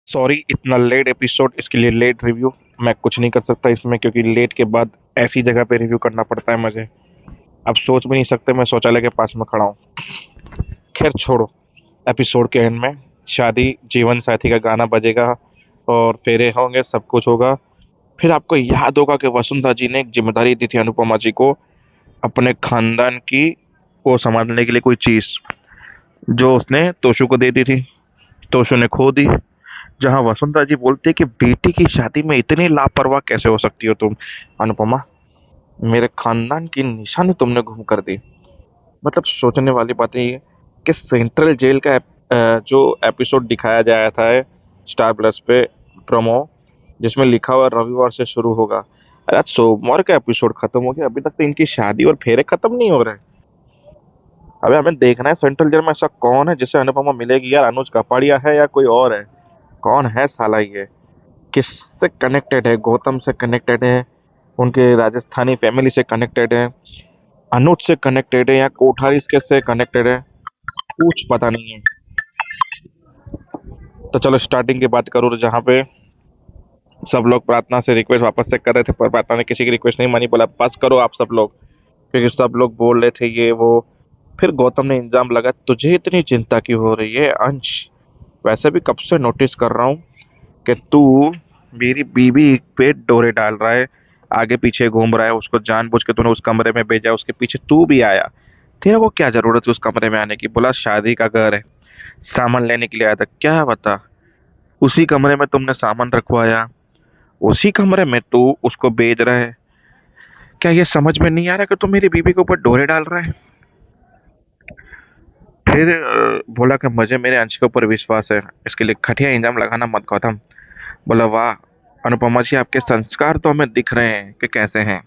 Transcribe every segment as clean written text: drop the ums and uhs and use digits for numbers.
Sorry, इतना late episode, इसके लिए लेट रिव्यू। मैं कुछ नहीं कर सकता इसमें, क्योंकि लेट के बाद ऐसी जगह पे रिव्यू करना पड़ता है मुझे। अब सोच भी नहीं सकते, मैं शौचालय के पास में खड़ा हूँ। खैर छोड़ो। एपिसोड के एंड में शादी जीवन साथी का गाना बजेगा और फेरे होंगे, सब कुछ होगा। फिर आपको याद होगा कि वसुंधरा जी ने एक जिम्मेदारी दी थी अनुपमा जी को, अपने खानदान की को संभालने के लिए कोई चीज, जो उसने तोशु को दे दी थी। तोशु ने खो दी। जहां वसुंधरा जी बोलती है कि बेटी की शादी में इतनी लापरवाह कैसे हो सकती हो तुम अनुपमा, मेरे खानदान की निशानी तुमने गुम कर दी। मतलब सोचने वाली बात ये है कि सेंट्रल जेल का जो एपिसोड दिखाया जाया था स्टार प्लस पे, प्रोमो, जिसमें लिखा हुआ रविवार से शुरू होगा। अरे आज सोमवार का एपिसोड खत्म हो गया, अभी तक तो इनकी शादी और फेरे खत्म नहीं हो रहे। अबे हमें देखना है सेंट्रल जेल में ऐसा कौन है जिससे अनुपमा मिलेगी यार। अनुज कपाड़िया है या कोई और है? कौन है साला ये? किससे कनेक्टेड है? गौतम से कनेक्टेड है, उनके राजस्थानी फैमिली से कनेक्टेड है, अनुज से कनेक्टेड है, या कोठारी के से कनेक्टेड है? कुछ पता नहीं है। तो चलो स्टार्टिंग की बात करूँ, तो जहाँ पे सब लोग प्रार्थना से रिक्वेस्ट वापस से कर रहे थे, पर प्रार्थना ने किसी की रिक्वेस्ट नहीं मानी, बोला बस करो आप सब लोग, क्योंकि सब लोग बोल रहे थे ये वो। फिर गौतम ने इंजाम लगा, तुझे इतनी चिंता क्यों हो रही है अंश? वैसे भी कब से नोटिस कर रहा हूँ कि तू मेरी बीवी पे डोरे डाल रहा है, आगे पीछे घूम रहा है। उसको जानबूझ के तूने उस कमरे में भेजा, उसके पीछे तू भी आया। तेरे को क्या जरूरत है उस कमरे में आने की? बोला शादी का घर है, सामान लेने के लिए आया था। क्या बता, उसी कमरे में तुमने सामान रखवाया, उसी कमरे में तू उसको भेज रहा है। क्या ये समझ में नहीं आ रहा कि तू मेरी बीवी के ऊपर डोरे डाल रहा है? फिर बोला कि मुझे मेरे अंश के ऊपर विश्वास है, इसके लिए घटिया इंजाम लगाना मत गौतम। बोला वाह अनुपमा जी, आपके संस्कार तो हमें दिख रहे हैं कि कैसे हैं।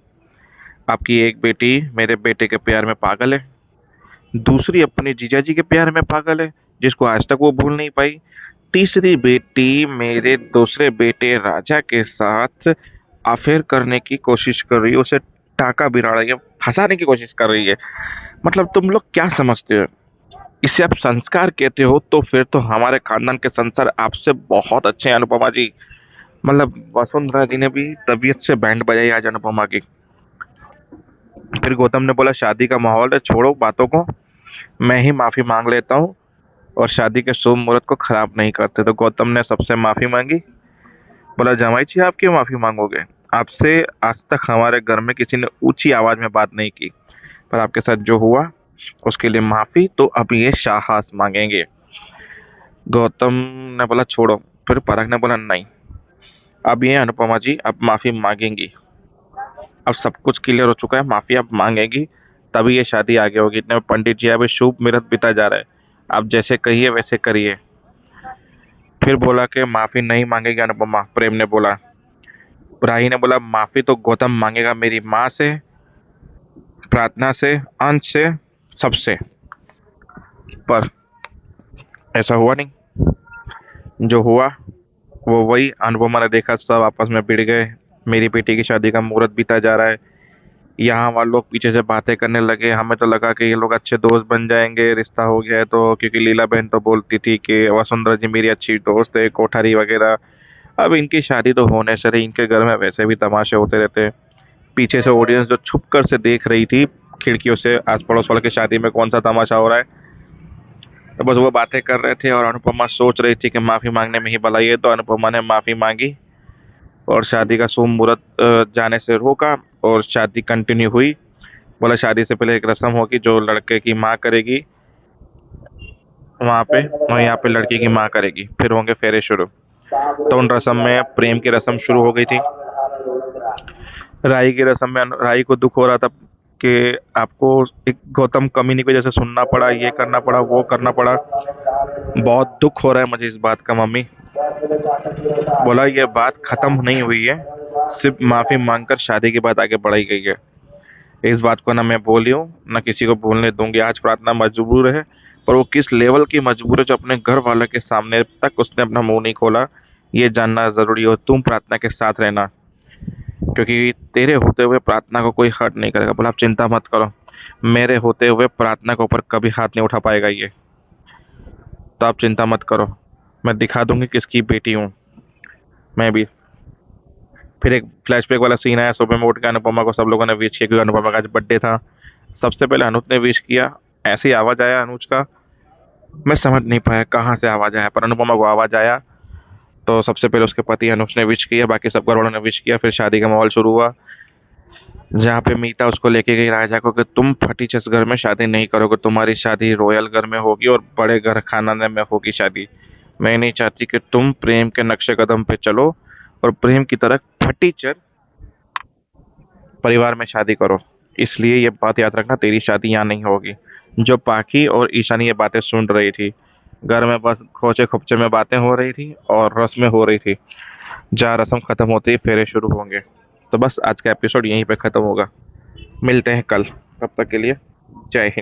आपकी एक बेटी मेरे बेटे के प्यार में पागल है, दूसरी अपने जीजा जी के प्यार में पागल है, जिसको आज तक वो भूल नहीं पाई। तीसरी बेटी मेरे दूसरे बेटे राजा के साथ अफेयर करने की कोशिश कर रही है, उसे टाका बिरा रही है, फंसाने की कोशिश कर रही है। मतलब तुम लोग क्या समझते हो? इसे आप संस्कार कहते हो तो फिर तो हमारे खानदान के संस्कार आपसे बहुत अच्छे हैं अनुपमा जी। मतलब वसुंधरा जी ने भी तबीयत से बैंड बजाई आज अनुपमा की। फिर गौतम ने बोला शादी का माहौल है, छोड़ो बातों को, मैं ही माफी मांग लेता हूँ, और शादी के शुभ मुहूर्त को खराब नहीं करते। तो गौतम ने सबसे माफी मांगी। बोला जमाई जी, आप क्यों माफी मांगोगे? आपसे आज तक हमारे घर में किसी ने ऊंची आवाज में बात नहीं की, पर आपके साथ जो हुआ उसके लिए माफी तो अब ये शाहस मांगेंगे। गौतम ने बोला छोड़ो। फिर पराग ने बोला नहीं, अब ये अनुपमा जी अब माफी मांगेंगी। अब सब कुछ क्लियर हो चुका है, माफी अब मांगेगी, तभी ये शादी आगे होगी। इतने में पंडित जी अभी शुभ मुहूर्त बीता जा रहा है, आप जैसे कहिए वैसे करिए। फिर बोला कि माफी नहीं मांगेगी अनुपमा, प्रेम ने बोला। राही ने बोला माफी तो गौतम मांगेगा मेरी माँ से, प्रार्थना से, अंश से, सबसे। पर ऐसा हुआ नहीं। जो हुआ वो वही, अनुपमा ने देखा सब आपस में भिड़ गए। मेरी बेटी की शादी का मुहूर्त बीता जा रहा है, यहाँ वाले लोग पीछे से बातें करने लगे। हमें तो लगा कि ये लोग अच्छे दोस्त बन जाएंगे, रिश्ता हो गया है तो, क्योंकि लीला बहन तो बोलती थी कि वसुंधरा जी मेरी अच्छी दोस्त है, कोठारी वगैरह। अब इनकी शादी तो होने से रही, इनके घर में वैसे भी तमाशे होते रहते हैं। पीछे से ऑडियंस जो छुप कर से देख रही थी खिड़कियों से, आस पड़ोस वाले की शादी में कौन सा तमाशा हो रहा है, तो बस वो बातें कर रहे थे। और अनुपमा सोच रही थी कि माफी मांगने में ही भलाई है, तो अनुपमा ने माफी मांगी और शादी का शुभ मुहूर्त जाने से रोका, और शादी कंटिन्यू हुई। बोला शादी से पहले एक रस्म होगी जो लड़के की माँ करेगी वहाँ पे, और यहाँ पे लड़की की माँ करेगी, फिर होंगे फेरे शुरू। तो उन रस्म में प्रेम की रस्म शुरू हो गई थी। राही की रस्म में राही को दुख हो रहा था कि आपको एक गौतम कमीनी की वजह से सुनना पड़ा, ये करना पड़ा, वो करना पड़ा। बहुत दुख हो रहा है मुझे इस बात का मम्मी। बोला ये बात खत्म नहीं हुई है, सिर्फ माफी मांगकर शादी की बात आगे बढ़ाई गई है। इस बात को ना मैं बोली हूँ ना किसी को बोलने दूंगी। आज प्रार्थना मजबूर है, पर वो किस लेवल की मजबूर है जो अपने घर वालों के सामने तक उसने अपना मुंह नहीं खोला, ये जानना जरूरी हो। तुम प्रार्थना के साथ रहना, क्योंकि तेरे होते हुए प्रार्थना को कोई हर्ट नहीं करेगा। बोला आप चिंता मत करो, मेरे होते हुए प्रार्थना के ऊपर कभी हाथ नहीं उठा पाएगा ये, तो आप चिंता मत करो। मैं दिखा दूंगी किसकी बेटी हूँ मैं भी। फिर एक फ्लैशबैक वाला सीन आया, सुबह में उठ के अनुपमा को सब लोगों ने विश किया क्योंकि अनुपमा का आज बर्थडे था। सबसे पहले अनुज ने विश किया। ऐसे ही आवाज आया अनुज का, मैं समझ नहीं पाया कहाँ से आवाज आया, पर अनुपमा को आवाज आया। तो सबसे पहले उसके पति अनुज ने विश किया, बाकी सब घर वालों ने विश किया। फिर शादी का माहौल शुरू हुआ, जहाँ पे मीता उसको लेके गई राजा को कि तुम फटीचस घर में शादी नहीं करोगे, तुम्हारी शादी रॉयल घर में होगी और बड़े घर खानदान में होगी शादी। मैं नहीं चाहती कि तुम प्रेम के नक्शे कदम पे चलो और प्रेम की तरह फटीचर परिवार में शादी करो। इसलिए ये बात याद रखना, तेरी शादी यहाँ नहीं होगी। जो पाखी और ईशानी ये बातें सुन रही थी, घर में बस खोचे खोपचे में बातें हो रही थी और रस्में हो रही थी। जहाँ रस्म खत्म होती है फेरे शुरू होंगे। तो बस आज का एपिसोड यहीं पे खत्म होगा। मिलते हैं कल, तब तक के लिए जय हिंद।